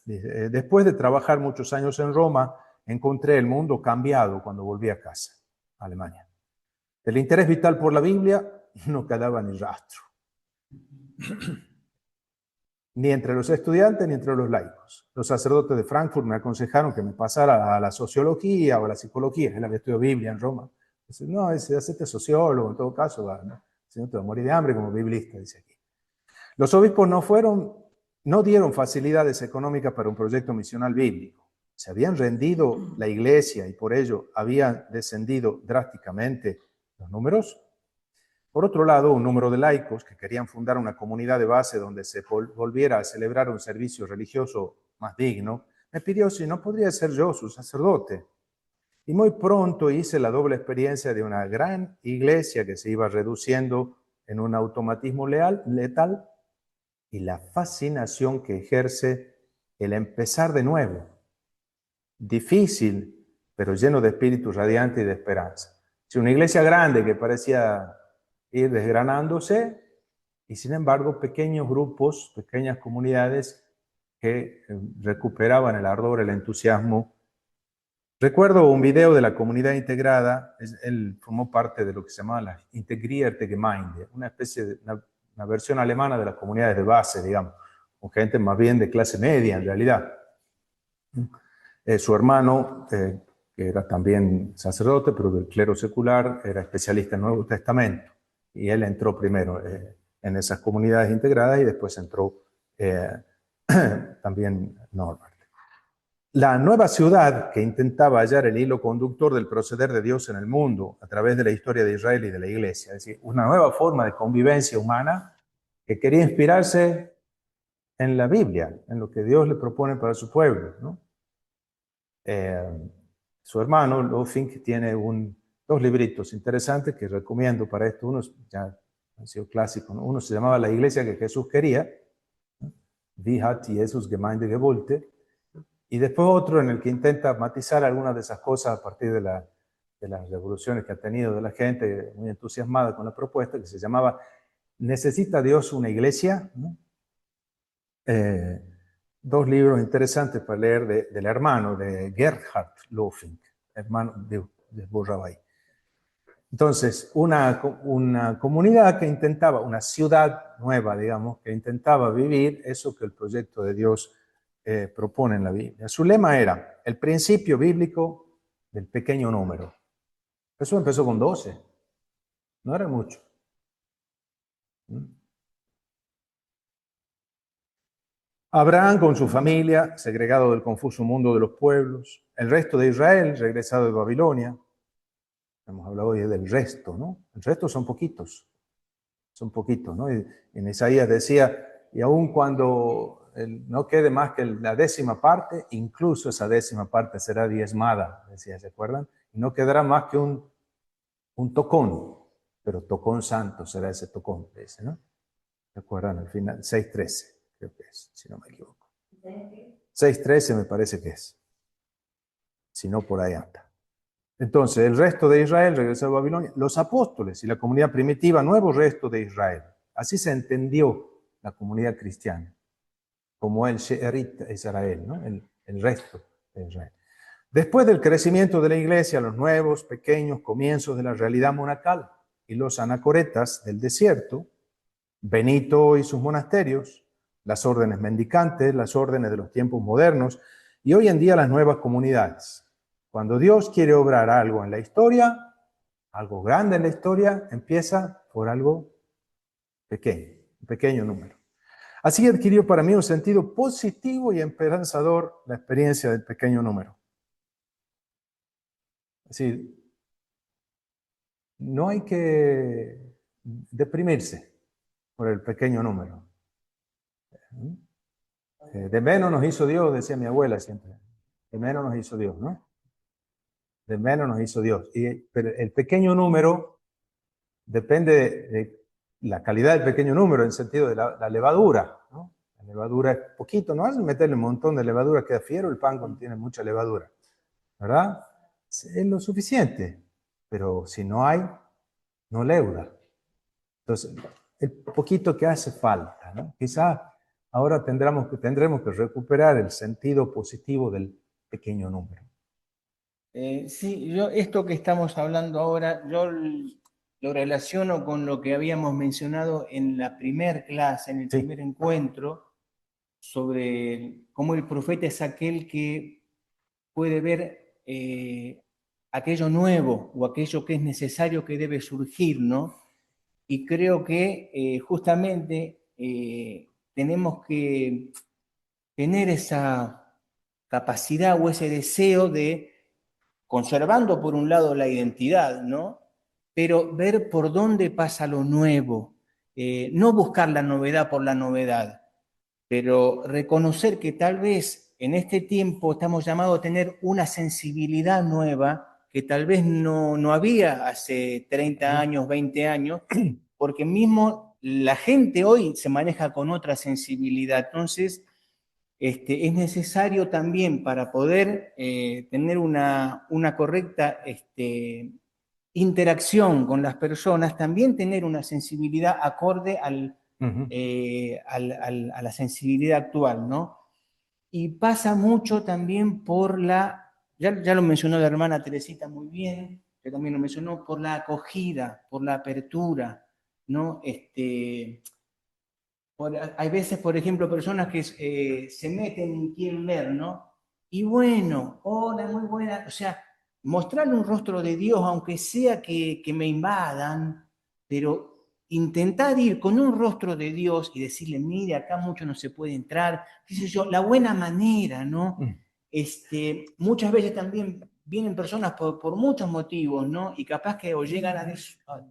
después de trabajar muchos años en Roma, encontré el mundo cambiado cuando volví a casa, a Alemania. Del interés vital por la Biblia no quedaba ni rastro. Ni entre los estudiantes ni entre los laicos. Los sacerdotes de Frankfurt me aconsejaron que me pasara a la sociología o a la psicología. Él había estudiado Biblia en Roma. Dice, no, hacete sociólogo, en todo caso, ¿no? Si no te vas a morir de hambre como biblista, dice aquí. Los obispos no dieron facilidades económicas para un proyecto misional bíblico. Se habían rendido la iglesia y por ello habían descendido drásticamente los números. Por otro lado, un número de laicos que querían fundar una comunidad de base donde se volviera a celebrar un servicio religioso más digno, me pidió si no podría ser yo su sacerdote. Y muy pronto hice la doble experiencia de una gran iglesia que se iba reduciendo en un automatismo letal, y la fascinación que ejerce el empezar de nuevo. Difícil, pero lleno de espíritu radiante y de esperanza. Es una iglesia grande que parecía ir desgranándose, y sin embargo pequeños grupos, pequeñas comunidades que recuperaban el ardor, el entusiasmo. Recuerdo un video de la comunidad integrada. Él formó parte de lo que se llamaba la Integrierte Gemeinde, una especie de una versión alemana de las comunidades de base, digamos, con gente más bien de clase media en realidad. Su hermano, que era también sacerdote, pero del clero secular, era especialista en el Nuevo Testamento, y él entró primero en esas comunidades integradas y después entró también Norbert. la nueva ciudad que intentaba hallar el hilo conductor del proceder de Dios en el mundo a través de la historia de Israel y de la iglesia, es decir, una nueva forma de convivencia humana que quería inspirarse en la Biblia, en lo que Dios le propone para su pueblo, ¿no? Su hermano Loving tiene dos libritos interesantes que recomiendo para esto. Uno ya han sido clásicos, ¿no? Uno se llamaba La iglesia que Jesús quería, ¿no? Wie hat Jesus Gemeinde gewollte. Y después otro en el que intenta matizar algunas de esas cosas a partir de las revoluciones que ha tenido de la gente muy entusiasmada con la propuesta, que se llamaba ¿Necesita Dios una iglesia? ¿No? Dos libros interesantes para leer del hermano de Gerhard Löfing, hermano de Borrabay. Entonces, una comunidad que intentaba, una ciudad nueva, digamos, que intentaba vivir eso que el proyecto de Dios propone en la Biblia. Su lema era el principio bíblico del pequeño número. Eso empezó con 12, no era mucho. Abraham con su familia, segregado del confuso mundo de los pueblos. El resto de Israel, regresado de Babilonia. Hemos hablado hoy del resto, ¿no? El resto son poquitos, ¿no? Y en Isaías decía, y aun cuando no quede más que la 10ª parte, incluso esa 10ª parte será diezmada, decía, ¿se acuerdan? Y no quedará más que un tocón, pero tocón santo será ese tocón, dice, ¿no? ¿Se acuerdan? Al final, 6:13. Creo que es, si no me equivoco. 6:13 me parece que es. Si no, por ahí anda. Entonces, el resto de Israel regresó a Babilonia. Los apóstoles y la comunidad primitiva, nuevo resto de Israel. Así se entendió la comunidad cristiana, como el She'erit Israel, ¿no? El resto de Israel. Después del crecimiento de la iglesia, los nuevos, pequeños comienzos de la realidad monacal y los anacoretas del desierto, Benito y sus monasterios, las órdenes mendicantes, las órdenes de los tiempos modernos y hoy en día las nuevas comunidades. Cuando Dios quiere obrar algo en la historia, algo grande en la historia, empieza por algo pequeño, un pequeño número. Así adquirió para mí un sentido positivo y esperanzador la experiencia del pequeño número. Es decir, no hay que deprimirse por el pequeño número. De menos nos hizo Dios, decía mi abuela siempre. De menos nos hizo Dios, ¿no? De menos nos hizo Dios. Pero el pequeño número depende de la calidad del pequeño número, en el sentido de la levadura, ¿no? La levadura es poquito, no hace meterle un montón de levadura, queda fiero el pan contiene mucha levadura, ¿verdad? Es lo suficiente, pero si no hay, no leuda. Entonces, el poquito que hace falta, ¿no? Quizás ahora tendremos que recuperar el sentido positivo del pequeño número. Sí, yo esto que estamos hablando ahora, yo lo relaciono con lo que habíamos mencionado en la primer clase, en el primer encuentro, sobre cómo el profeta es aquel que puede ver aquello nuevo o aquello que es necesario que debe surgir, ¿no? Y creo que justamente tenemos que tener esa capacidad o ese deseo de, conservando por un lado la identidad, ¿no? Pero ver por dónde pasa lo nuevo, no buscar la novedad por la novedad, pero reconocer que tal vez en este tiempo estamos llamados a tener una sensibilidad nueva que tal vez no había hace 30 años, 20 años, porque mismo la gente hoy se maneja con otra sensibilidad. Entonces, es necesario también para poder tener una correcta interacción con las personas, también tener una sensibilidad acorde a la sensibilidad actual, ¿no? Y pasa mucho también por ya lo mencionó la hermana Teresita muy bien, que también lo mencionó, por la acogida, por la apertura, ¿no? Hay veces, por ejemplo, personas que se meten y quieren ver, ¿no? Y bueno, hola, muy buena, o sea, mostrarle un rostro de Dios, aunque sea que me invadan, pero intentar ir con un rostro de Dios y decirle, mire, acá mucho no se puede entrar, qué sé yo, la buena manera, ¿no? muchas veces también vienen personas por muchos motivos, ¿no? Y capaz que o llegan a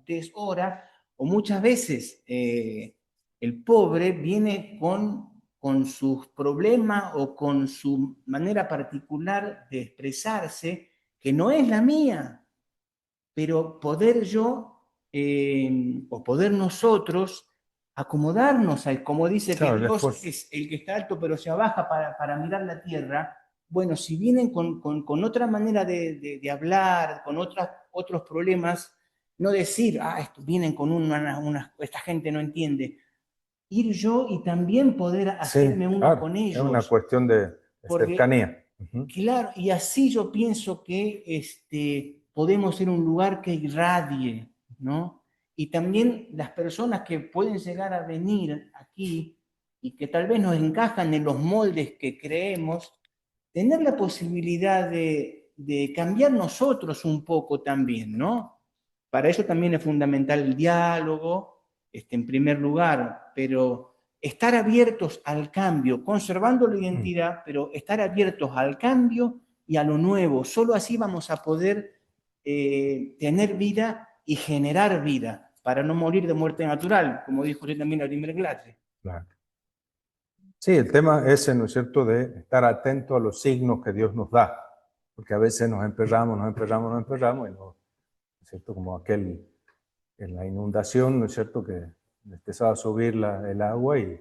deshora, o muchas veces el pobre viene con sus problemas o con su manera particular de expresarse, que no es la mía, pero poder yo o poder nosotros acomodarnos, como dice que Claro, Dios después, es el que está alto pero se abaja para mirar la tierra. Bueno, si vienen con otra manera de hablar, con otros problemas, no decir, vienen con esta gente no entiende. Ir yo y también poder sí, hacerme uno claro, con es una ellos, cuestión de porque cercanía. Ujú. claro, y así yo pienso que podemos ser un lugar que irradie, ¿no? Y también las personas que pueden llegar a venir aquí y que tal vez nos encajan en los moldes que creemos, tener la posibilidad de cambiar nosotros un poco también, ¿no? Para eso también es fundamental el diálogo, en primer lugar, pero estar abiertos al cambio, conservando la identidad, pero estar abiertos al cambio y a lo nuevo. Solo así vamos a poder tener vida y generar vida, para no morir de muerte natural, como dijo usted también en la primera clase. Claro. Sí, el tema es, ¿no es cierto?, de estar atento a los signos que Dios nos da, porque a veces nos emperramos, y ¿no es cierto? Como aquel en la inundación, ¿no es cierto?, que empezaba a subir el agua y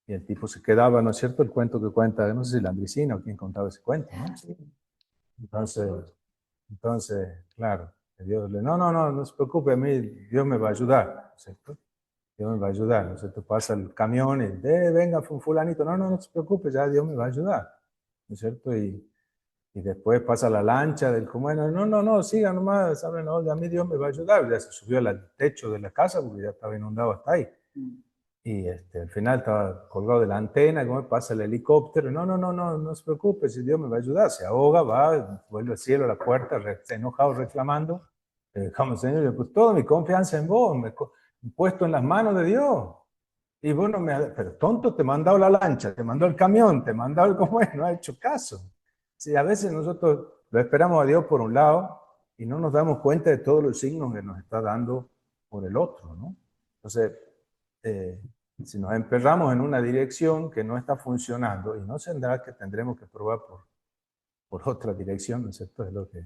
el tipo se quedaba, ¿no es cierto?, el cuento que cuenta, no sé si la Andricina o quién contaba ese cuento, ¿no? Entonces, claro, Dios no se preocupe, a mí Dios me va a ayudar, ¿no es cierto? Dios me va a ayudar, ¿no es cierto? Pasa el camión y, venga, fulanito, no se preocupe, ya Dios me va a ayudar, ¿no es cierto? Y después pasa la lancha del común, no, siga nomás, ¿saben? No, a mí Dios me va a ayudar, ya se subió al techo de la casa porque ya estaba inundado hasta ahí. Y al final estaba colgado de la antena, como pasa el helicóptero, no se preocupe, si Dios me va a ayudar, se ahoga, vuelve al cielo, a la puerta, enojado, reclamando, como Señor, pues toda mi confianza en vos, me he puesto en las manos de Dios. Y bueno, pero tonto, te he mandado la lancha, te mandó el camión, te he mandado el cómo es, no ha hecho caso. Sí, a veces nosotros lo esperamos a Dios por un lado y no nos damos cuenta de todos los signos que nos está dando por el otro, ¿no? Entonces, si nos emperramos en una dirección que no está funcionando, y no tendrá que tendremos que probar por otra dirección, ¿no es cierto? Es lo que...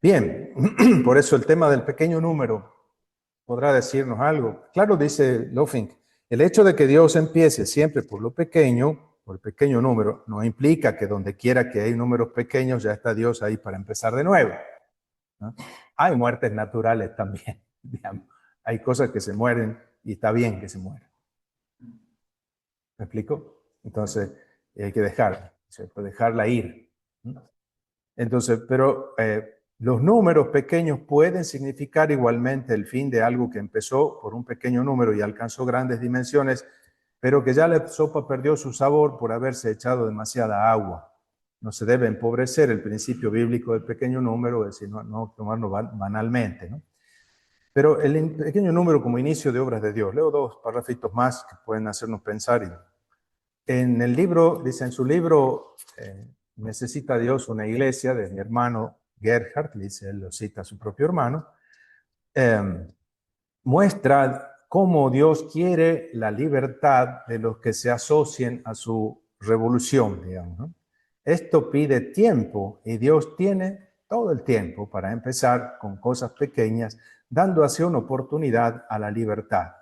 Bien, por eso el tema del pequeño número podrá decirnos algo. Claro, dice Lofink, el hecho de que Dios empiece siempre por lo pequeño, por el pequeño número, no implica que donde quiera que hay números pequeños ya está Dios ahí para empezar de nuevo, ¿no? Hay muertes naturales también, digamos. Hay cosas que se mueren y está bien que se mueran. ¿Me explico? Entonces, hay que dejarla ir. Entonces, pero los números pequeños pueden significar igualmente el fin de algo que empezó por un pequeño número y alcanzó grandes dimensiones, pero que ya la sopa perdió su sabor por haberse echado demasiada agua. No se debe empobrecer el principio bíblico del pequeño número, es decir, no tomarlo banalmente, ¿no? Pero el pequeño número como inicio de obras de Dios. Leo dos párrafitos más que pueden hacernos pensar. En el libro, dice en su libro, Necesita Dios una iglesia, de mi hermano Gerhard, dice, él lo cita a su propio hermano, muestra cómo Dios quiere la libertad de los que se asocien a su revolución, digamos, ¿no? Esto pide tiempo y Dios tiene todo el tiempo para empezar con cosas pequeñas, dando así una oportunidad a la libertad.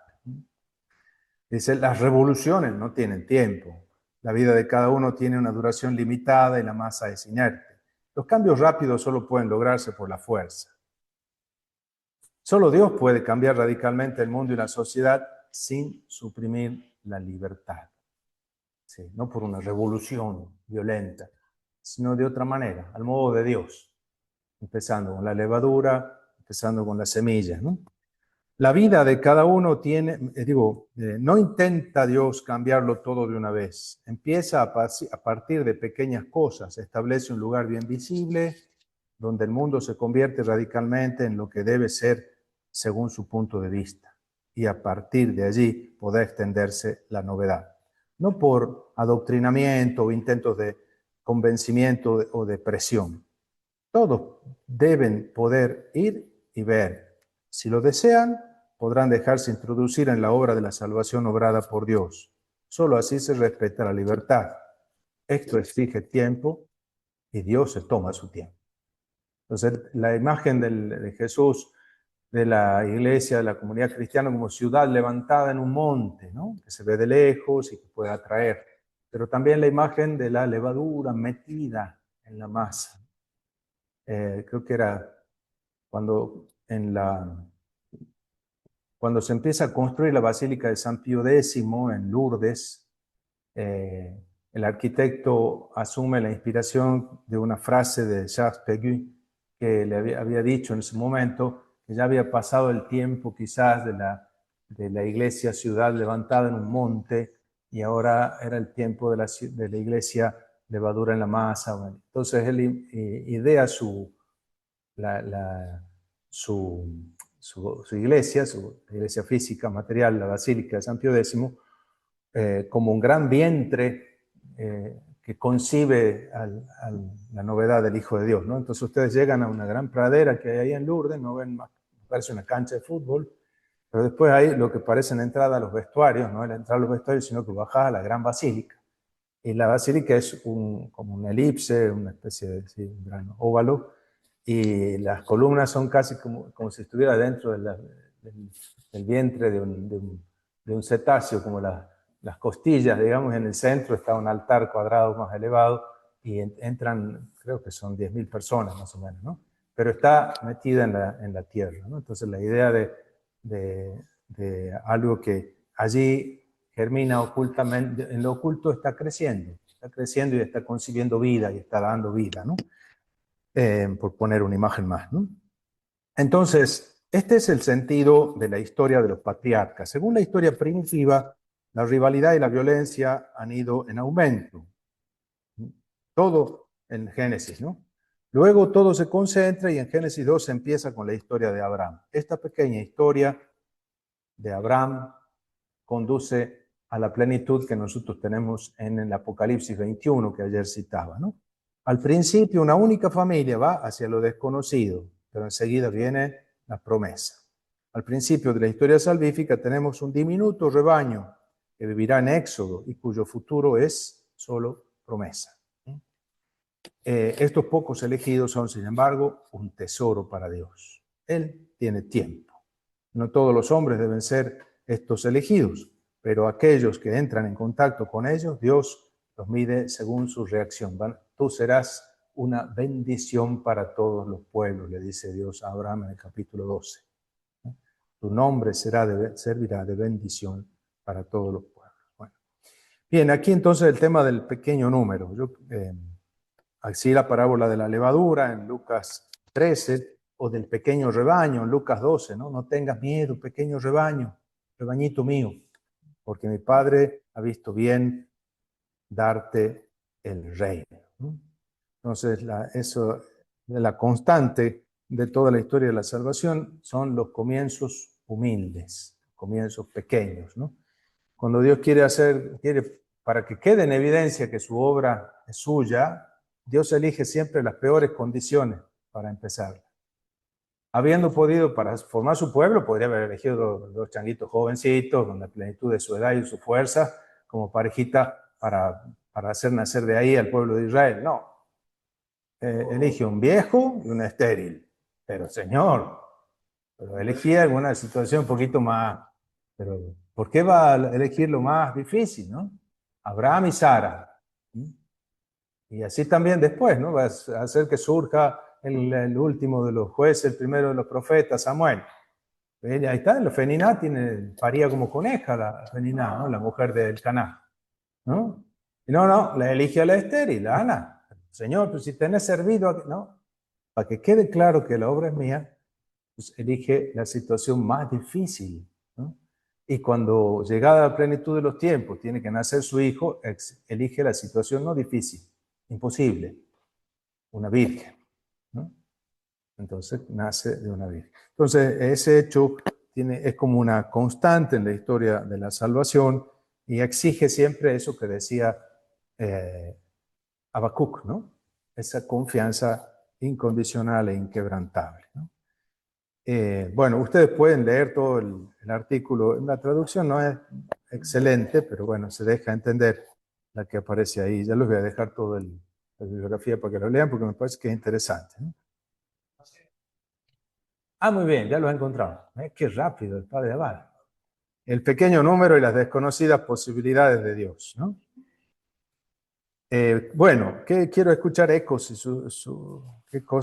Dice, las revoluciones no tienen tiempo. La vida de cada uno tiene una duración limitada y la masa es inerte. Los cambios rápidos solo pueden lograrse por la fuerza. Solo Dios puede cambiar radicalmente el mundo y la sociedad sin suprimir la libertad. Sí, no por una revolución violenta, sino de otra manera, al modo de Dios. Empezando con la levadura, empezando con las semillas, ¿no? La vida de cada uno no intenta Dios cambiarlo todo de una vez. Empieza a partir de pequeñas cosas, establece un lugar bien visible, donde el mundo se convierte radicalmente en lo que debe ser según su punto de vista. Y a partir de allí podrá extenderse la novedad. no por adoctrinamiento o intentos de convencimiento o de presión. Todos deben poder ir y ver. Si lo desean, podrán dejarse introducir en la obra de la salvación obrada por Dios. Solo así se respeta la libertad. Esto exige tiempo y Dios se toma su tiempo. Entonces, la imagen de Jesús, de la iglesia, de la comunidad cristiana como ciudad levantada en un monte, ¿no? Que se ve de lejos y que puede atraer. Pero también la imagen de la levadura metida en la masa. Creo que era cuando se empieza a construir la Basílica de San Pío X en Lourdes, el arquitecto asume la inspiración de una frase de Charles Péguy que le había dicho en ese momento que ya había pasado el tiempo quizás de la iglesia ciudad levantada en un monte y ahora era el tiempo de la iglesia levadura en la masa. Bueno, entonces él idea su iglesia, su iglesia física, material, la Basílica de San Pío X, como un gran vientre que concibe la novedad del Hijo de Dios, ¿no? Entonces ustedes llegan a una gran pradera que hay ahí en Lourdes, no ven más, parece una cancha de fútbol, pero después hay lo que parecen entrada a los vestuarios, no es la entrada a los vestuarios, sino que bajás a la gran basílica. Y la basílica es como una elipse, una especie de un gran óvalo, y las columnas son casi como si estuviera dentro del vientre de un cetáceo, como las costillas, digamos. En el centro está un altar cuadrado más elevado y entran, creo que son 10.000 personas más o menos, ¿no? Pero está metida en la tierra, ¿no? Entonces la idea de algo que allí germina ocultamente, en lo oculto está creciendo y está concibiendo vida y está dando vida, ¿no? Por poner una imagen más, ¿no? Entonces, este es el sentido de la historia de los patriarcas. Según la historia primitiva, la rivalidad y la violencia han ido en aumento. Todo en Génesis, ¿no? Luego todo se concentra y en Génesis 2 se empieza con la historia de Abraham. Esta pequeña historia de Abraham conduce a la plenitud que nosotros tenemos en el Apocalipsis 21 que ayer citaba, ¿no? Al principio una única familia va hacia lo desconocido, pero enseguida viene la promesa. Al principio de la historia salvífica tenemos un diminuto rebaño que vivirá en Éxodo y cuyo futuro es solo promesa. Estos pocos elegidos son, sin embargo, un tesoro para Dios. Él tiene tiempo. No todos los hombres deben ser estos elegidos, pero aquellos que entran en contacto con ellos, Dios los mide según su reacción. Tú serás una bendición para todos los pueblos, le dice Dios a Abraham en el capítulo 12. Tu nombre servirá de bendición para todos los pueblos. Bueno. Bien, aquí entonces el tema del pequeño número. Así la parábola de la levadura en Lucas 13, o del pequeño rebaño en Lucas 12, ¿no? No tengas miedo, pequeño rebaño, rebañito mío, porque mi Padre ha visto bien darte el reino, ¿no? Entonces, la constante de toda la historia de la salvación son los comienzos humildes, comienzos pequeños, ¿no? Cuando Dios quiere para que quede en evidencia que su obra es suya, Dios elige siempre las peores condiciones para empezar. Habiendo podido, para formar su pueblo, podría haber elegido dos changuitos jovencitos, con la plenitud de su edad y su fuerza, como parejita para hacer nacer de ahí al pueblo de Israel. No. Elige un viejo y un estéril. Pero Señor, elegí alguna situación un poquito más. Pero ¿por qué va a elegir lo más difícil, no? Abraham y Sara. Y así también después, ¿no? Va a hacer que surja el último de los jueces, el primero de los profetas, Samuel. Ahí está, la Feniná paría como coneja, la Feniná, ¿no? La mujer del Caná, ¿no? Y no, la elige a la estéril, la Ana. Señor, pues si tenés servido, ¿no? Para que quede claro que la obra es mía, pues elige la situación más difícil, ¿no? Y cuando llegada a la plenitud de los tiempos tiene que nacer su hijo, elige la situación no difícil, imposible, una virgen, ¿no? Entonces nace de una virgen. Entonces ese hecho es como una constante en la historia de la salvación y exige siempre eso que decía Habacuc, ¿no? Esa confianza incondicional e inquebrantable, ¿no? Bueno, ustedes pueden leer todo el artículo. La traducción no es excelente, pero bueno, se deja entender la que aparece ahí. Ya les voy a dejar toda la bibliografía para que lo lean, porque me parece que es interesante, ¿no? Ah, muy bien, ya lo he encontrado. Qué rápido el padre Abad. El pequeño número y las desconocidas posibilidades de Dios, ¿no? Bueno, quiero escuchar ecos y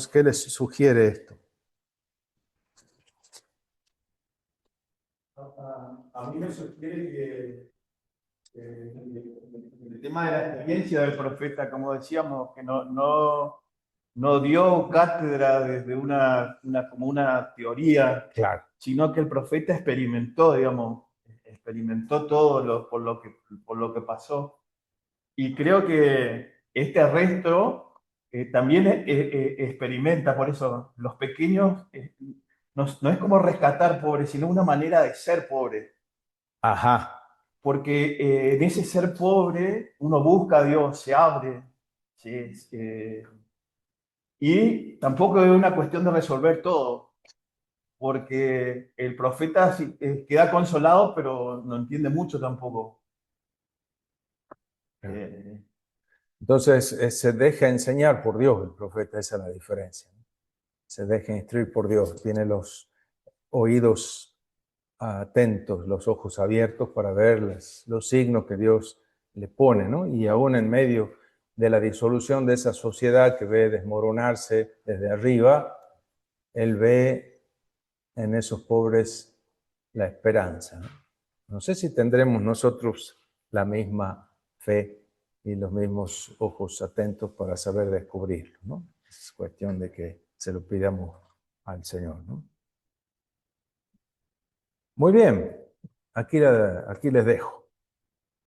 ¿qué les sugiere esto? A mí me sugiere que el tema de la experiencia del profeta, como decíamos, que no dio cátedra desde como una teoría, Claro. sino que el profeta experimentó, digamos, experimentó todo por lo que pasó. Y creo que este arresto también experimenta, por eso los pequeños no es como rescatar pobres, sino una manera de ser pobre. Ajá. Porque en ese ser pobre uno busca a Dios, se abre, ¿sí? Y tampoco es una cuestión de resolver todo, porque el profeta sí, queda consolado, pero no entiende mucho tampoco. Entonces, se deja enseñar por Dios el profeta, esa es la diferencia. Se deja instruir por Dios, tiene los oídos atentos, los ojos abiertos para ver los signos que Dios le pone, ¿no? Y aún en medio de la disolución de esa sociedad que ve desmoronarse desde arriba, él ve en esos pobres la esperanza, ¿no? No sé si tendremos nosotros la misma fe y los mismos ojos atentos para saber descubrirlo, ¿no? Es cuestión de que se lo pidamos al Señor, ¿no? Muy bien, aquí les dejo.